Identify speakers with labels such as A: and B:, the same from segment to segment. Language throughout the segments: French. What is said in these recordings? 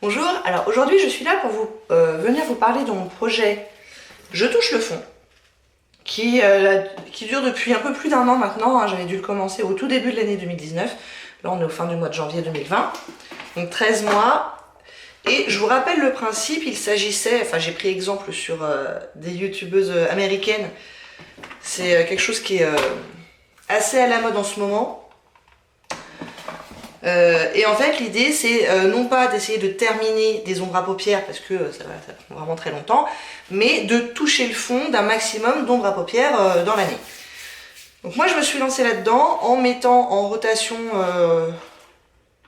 A: Bonjour, alors aujourd'hui je suis là pour venir vous parler de mon projet Je touche le fond qui dure depuis un peu plus d'un an maintenant, hein. J'avais dû le commencer au tout début de l'année 2019, là on est au fin du mois de janvier 2020, donc 13 mois. Et je vous rappelle le principe, il s'agissait, enfin j'ai pris exemple sur des youtubeuses américaines, c'est quelque chose qui est assez à la mode en ce moment. Et en fait l'idée c'est non pas d'essayer de terminer des ombres à paupières parce que ça prend vraiment très longtemps, mais de toucher le fond d'un maximum d'ombres à paupières dans l'année. Donc moi je me suis lancée là-dedans en mettant en rotation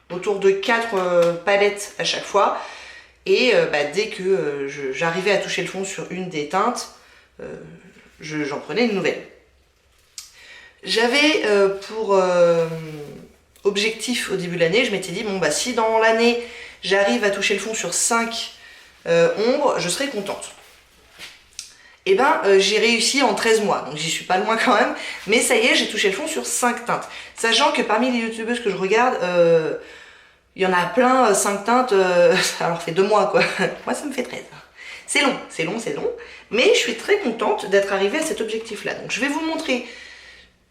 A: autour de 4 palettes à chaque fois, et dès que j'arrivais à toucher le fond sur une des teintes, j'en prenais une nouvelle. J'avais pour objectif au début de l'année, je m'étais dit bon bah si dans l'année j'arrive à toucher le fond sur 5 ombres, je serai contente. Et ben j'ai réussi en 13 mois, donc j'y suis pas loin quand même, mais ça y est, j'ai touché le fond sur 5 teintes. Sachant que parmi les youtubeuses que je regarde, il y en a plein, 5 teintes, ça leur fait 2 mois quoi. Moi ça me fait 13. C'est long, c'est long, c'est long, mais je suis très contente d'être arrivée à cet objectif là. Donc je vais vous montrer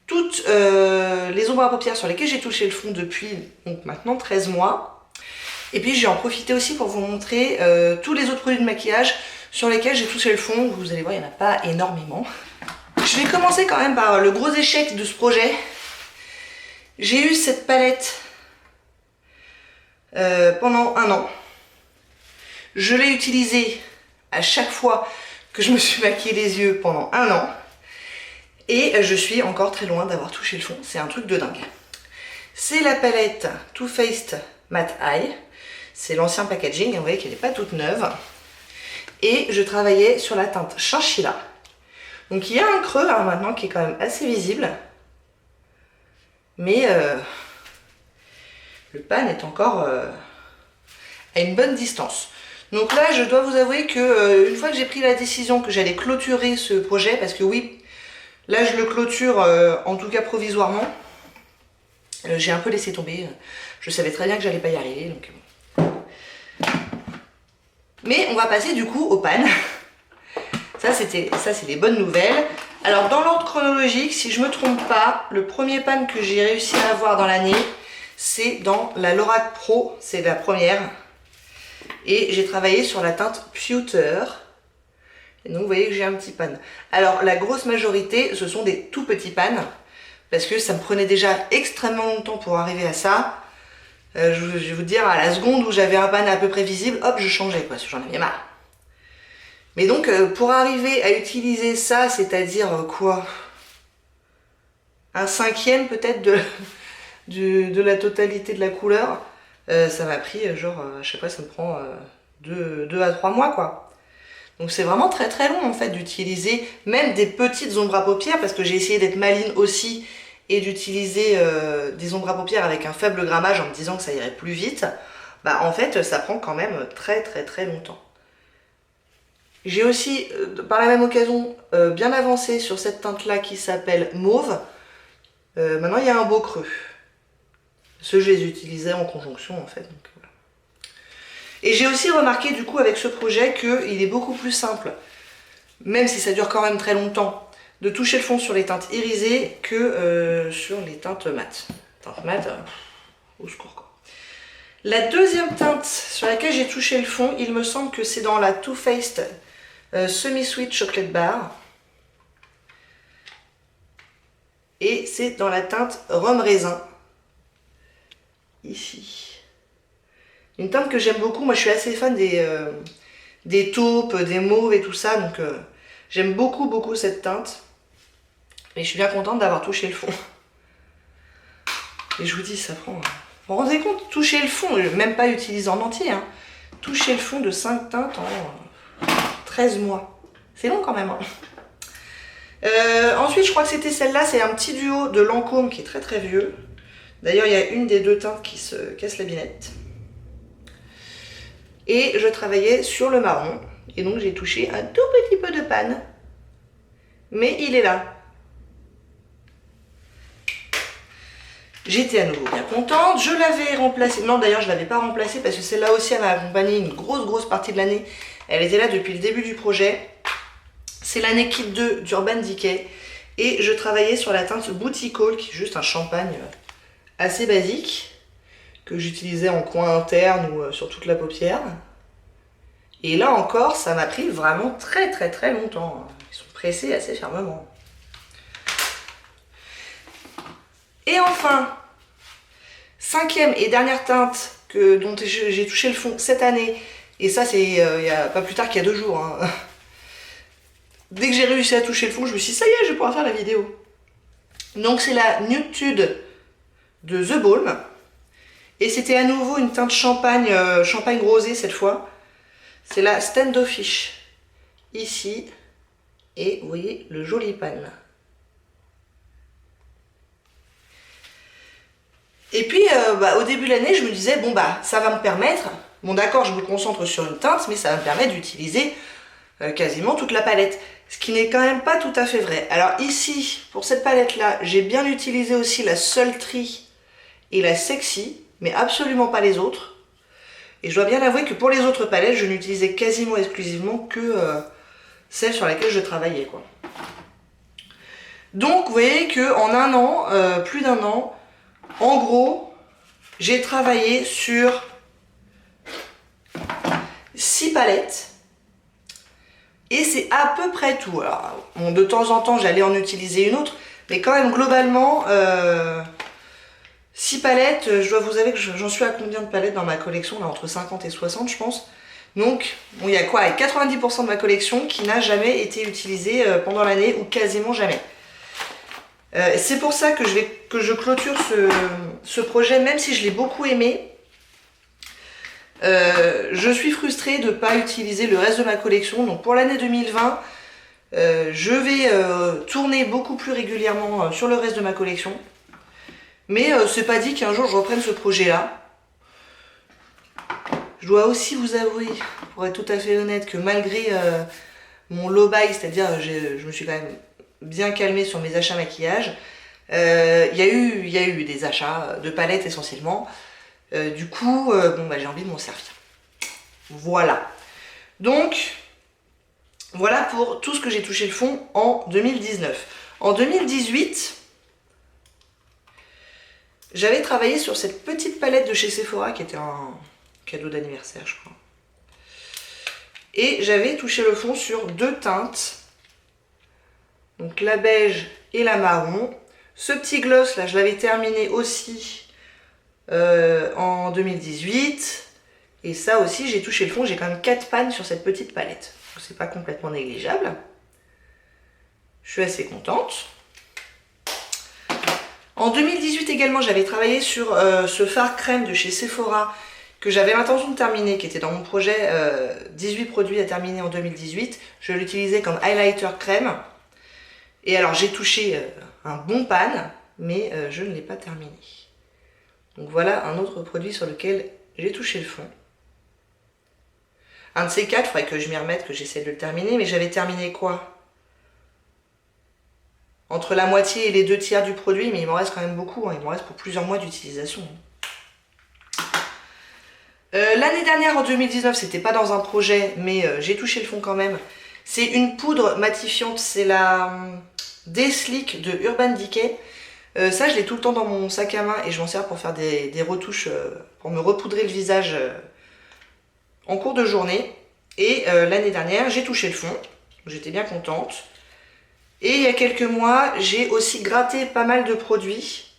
A: toutes les ombres à paupières sur lesquelles j'ai touché le fond depuis donc maintenant 13 mois. Et puis j'ai en profité aussi pour vous montrer tous les autres produits de maquillage sur lesquels j'ai touché le fond. Vous allez voir, il n'y en a pas énormément. Je vais commencer quand même par le gros échec de ce projet. J'ai eu cette palette pendant un an. Je l'ai utilisée à chaque fois que je me suis maquillée les yeux pendant un an. Et je suis encore très loin d'avoir touché le fond, c'est un truc de dingue. C'est la palette Too Faced Matte Eye, c'est l'ancien packaging, vous voyez qu'elle n'est pas toute neuve. Et je travaillais sur la teinte Chinchilla. Donc il y a un creux hein, maintenant qui est quand même assez visible. Mais le pan est encore à une bonne distance. Donc là je dois vous avouer que une fois que j'ai pris la décision que j'allais clôturer ce projet, parce que oui, là je le clôture en tout cas provisoirement. J'ai un peu laissé tomber. Je savais très bien que j'allais pas y arriver. Donc... Mais on va passer du coup au pan. Ça c'est les bonnes nouvelles. Alors dans l'ordre chronologique, si je me trompe pas, le premier pan que j'ai réussi à avoir dans l'année, c'est dans la Lorac Pro, c'est la première. Et j'ai travaillé sur la teinte Pewter. Et donc vous voyez que j'ai un petit pan. Alors la grosse majorité, ce sont des tout petits pans, parce que ça me prenait déjà extrêmement longtemps pour arriver à ça. Je vais vous dire, à la seconde où j'avais un pan à peu près visible, hop, je changeais, quoi, parce que j'en avais marre. Mais donc, pour arriver à utiliser ça, c'est-à-dire quoi, un cinquième peut-être de la totalité de la couleur, ça m'a pris, genre, à chaque fois, ça me prend 2 à 3 mois, quoi. Donc c'est vraiment très très long, en fait, d'utiliser même des petites ombres à paupières, parce que j'ai essayé d'être maligne aussi, et d'utiliser des ombres à paupières avec un faible grammage en me disant que ça irait plus vite. Bah en fait ça prend quand même très très très longtemps. J'ai aussi par la même occasion bien avancé sur cette teinte là qui s'appelle Mauve. Maintenant il y a un beau creux. Ceux je les utilisais en conjonction en fait. Donc, voilà. Et j'ai aussi remarqué du coup avec ce projet qu'il est beaucoup plus simple, même si ça dure quand même très longtemps, de toucher le fond sur les teintes irisées que sur les teintes mates. Teinte mate, au secours quoi. La deuxième teinte sur laquelle j'ai touché le fond, il me semble que c'est dans la Too Faced Semi-Sweet Chocolate Bar. Et c'est dans la teinte Rhum Raisin. Ici. Une teinte que j'aime beaucoup, moi je suis assez fan des taupes, des mauves et tout ça, donc j'aime beaucoup beaucoup cette teinte. Mais je suis bien contente d'avoir touché le fond. Et je vous dis, ça prend... Vous vous rendez compte, toucher le fond, même pas utilisé en entier, hein. Toucher le fond de 5 teintes en 13 mois. C'est long quand même. Hein. Ensuite, je crois que c'était celle-là, c'est un petit duo de Lancôme qui est très très vieux. D'ailleurs, il y a une des deux teintes qui se casse la binette. Et je travaillais sur le marron. Et donc, j'ai touché un tout petit peu de pan. Mais il est là. J'étais à nouveau bien contente, je l'avais remplacée, non d'ailleurs je ne l'avais pas remplacée parce que celle-là aussi elle m'a accompagné une grosse partie de l'année. Elle était là depuis le début du projet. C'est l'année kit 2 d'Urban Decay et je travaillais sur la teinte Booty Call qui est juste un champagne assez basique que j'utilisais en coin interne ou sur toute la paupière. Et là encore ça m'a pris vraiment très longtemps. Ils sont pressés assez fermement. Et enfin, cinquième et dernière teinte dont j'ai touché le fond cette année, et ça c'est il n'y a pas plus tard qu'il y a 2 jours. Hein. Dès que j'ai réussi à toucher le fond, je me suis dit ça y est, je vais pouvoir faire la vidéo. Donc c'est la Nude de The Balm, et c'était à nouveau une teinte champagne, champagne rosé cette fois. C'est la Standoffish, ici, et vous voyez le joli pan. Et puis, au début de l'année, je me disais, bon bah, ça va me permettre, bon d'accord, je me concentre sur une teinte, mais ça va me permettre d'utiliser quasiment toute la palette. Ce qui n'est quand même pas tout à fait vrai. Alors ici, pour cette palette-là, j'ai bien utilisé aussi la Sultry et la Sexy, mais absolument pas les autres. Et je dois bien avouer que pour les autres palettes, je n'utilisais quasiment exclusivement que celles sur lesquelles je travaillais, quoi. Donc, vous voyez qu'en un an, plus d'1 an, en gros, j'ai travaillé sur 6 palettes et c'est à peu près tout. Alors, bon, de temps en temps, j'allais en utiliser une autre, mais quand même, globalement, 6 palettes, je dois vous avouer que j'en suis à combien de palettes dans ma collection, là, entre 50 et 60, je pense. Donc, bon, il y a quoi, 90% de ma collection qui n'a jamais été utilisée pendant l'année ou quasiment jamais. C'est pour ça que je clôture ce projet, même si je l'ai beaucoup aimé. Je suis frustrée de ne pas utiliser le reste de ma collection. Donc pour l'année 2020, je vais tourner beaucoup plus régulièrement sur le reste de ma collection. Mais c'est pas dit qu'un jour je reprenne ce projet-là. Je dois aussi vous avouer, pour être tout à fait honnête, que malgré mon low buy, c'est-à-dire je me suis quand même bien calmée sur mes achats maquillage, il y a eu des achats de palettes essentiellement. Du coup, bon, bah, j'ai envie de m'en servir. Voilà. Donc, voilà pour tout ce que j'ai touché le fond en 2019. En 2018, j'avais travaillé sur cette petite palette de chez Sephora qui était un cadeau d'anniversaire, je crois. Et j'avais touché le fond sur 2 teintes. Donc la beige et la marron. Ce petit gloss là, je l'avais terminé aussi en 2018. Et ça aussi, j'ai touché le fond. J'ai quand même 4 pannes sur cette petite palette. Donc c'est pas complètement négligeable. Je suis assez contente. En 2018 également, j'avais travaillé sur ce fard crème de chez Sephora que j'avais l'intention de terminer, qui était dans mon projet 18 produits à terminer en 2018. Je l'utilisais comme highlighter crème. Et alors j'ai touché un bon pan, mais je ne l'ai pas terminé. Donc voilà un autre produit sur lequel j'ai touché le fond. Un de ces 4, il faudrait que je m'y remette, que j'essaie de le terminer, mais j'avais terminé quoi? Entre la moitié et les 2/3 du produit, mais il m'en reste quand même beaucoup, hein, il m'en reste pour plusieurs mois d'utilisation. L'année dernière, en 2019, c'était pas dans un projet, mais j'ai touché le fond quand même. C'est une poudre matifiante, c'est la D-Slick de Urban Decay. Ça, je l'ai tout le temps dans mon sac à main et je m'en sers pour faire des retouches, pour me repoudrer le visage en cours de journée. Et l'année dernière, j'ai touché le fond, j'étais bien contente. Et il y a quelques mois, j'ai aussi gratté pas mal de produits.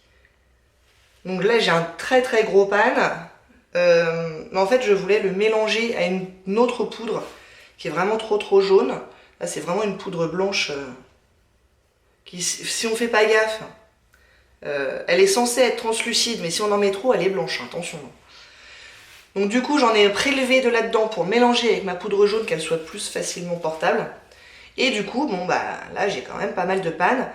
A: Donc là, j'ai un très gros pan. Mais en fait, je voulais le mélanger à une autre poudre qui est vraiment trop jaune. Là, c'est vraiment une poudre blanche qui, si on fait pas gaffe, elle est censée être translucide, mais si on en met trop, elle est blanche, hein, attention. Donc du coup, j'en ai prélevé de là-dedans pour mélanger avec ma poudre jaune, qu'elle soit plus facilement portable. Et du coup, bon bah là, j'ai quand même pas mal de pannes.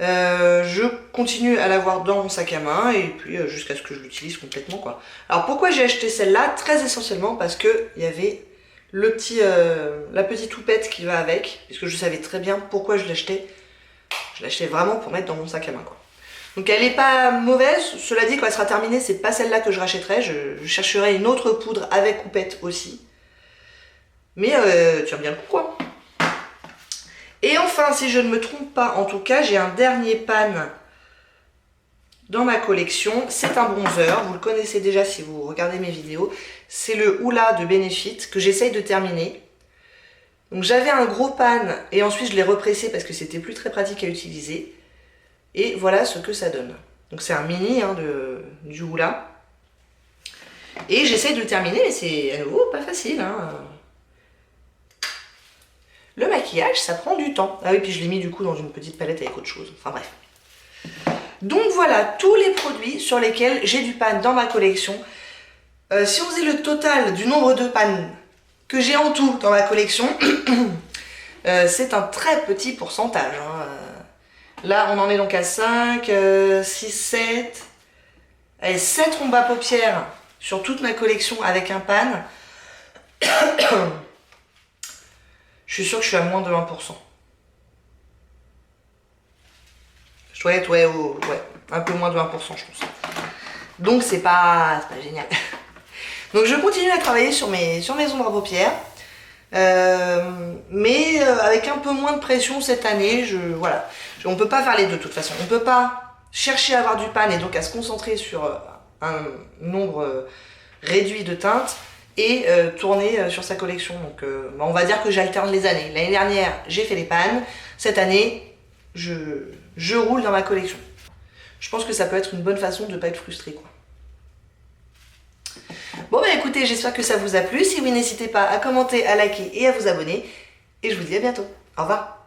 A: Je continue à l'avoir dans mon sac à main et puis jusqu'à ce que je l'utilise complètement, quoi. Alors pourquoi j'ai acheté celle-là? Très essentiellement parce que il y avait la petite houppette qui va avec, puisque je savais très bien pourquoi je l'achetais. Je l'achetais vraiment pour mettre dans mon sac à main, quoi. Donc elle n'est pas mauvaise, cela dit quand elle sera terminée, c'est pas celle-là que je rachèterai, je chercherai une autre poudre avec coupette aussi. Mais tiens bien le coup quoi. Et enfin, si je ne me trompe pas, en tout cas, j'ai un dernier pan dans ma collection. C'est un bronzer, vous le connaissez déjà si vous regardez mes vidéos. C'est le Hoola de Benefit que j'essaye de terminer. Donc j'avais un gros pan et ensuite je l'ai repressé parce que c'était plus très pratique à utiliser. Et voilà ce que ça donne. Donc c'est un mini hein, du Hoola. Et j'essaye de le terminer, mais c'est à nouveau pas facile. Hein. Le maquillage, ça prend du temps. Ah oui, puis je l'ai mis du coup dans une petite palette avec autre chose. Enfin bref. Donc voilà tous les produits sur lesquels j'ai du pan dans ma collection. Si on faisait le total du nombre de pans que j'ai en tout dans ma collection, c'est un très petit pourcentage. Hein. Là, on en est donc à 5, 6, 7. Allez, 7 ronds à paupières sur toute ma collection avec un pan. Je suis sûre que je suis à moins de 1%. Je dois être, ouais, un peu moins de 1%, je pense. Donc, c'est pas génial. Donc, je continue à travailler sur mes ombres à paupières. Mais avec un peu moins de pression cette année, voilà. On peut pas faire les deux de toute façon. On peut pas chercher à avoir du pan et donc à se concentrer sur un nombre réduit de teintes et tourner sur sa collection. Donc on va dire que j'alterne les années. L'année dernière, j'ai fait les pans. Cette année, je roule dans ma collection. Je pense que ça peut être une bonne façon de ne pas être frustré, quoi. Bon bah écoutez, j'espère que ça vous a plu. Si oui, n'hésitez pas à commenter, à liker et à vous abonner. Et je vous dis à bientôt. Au revoir.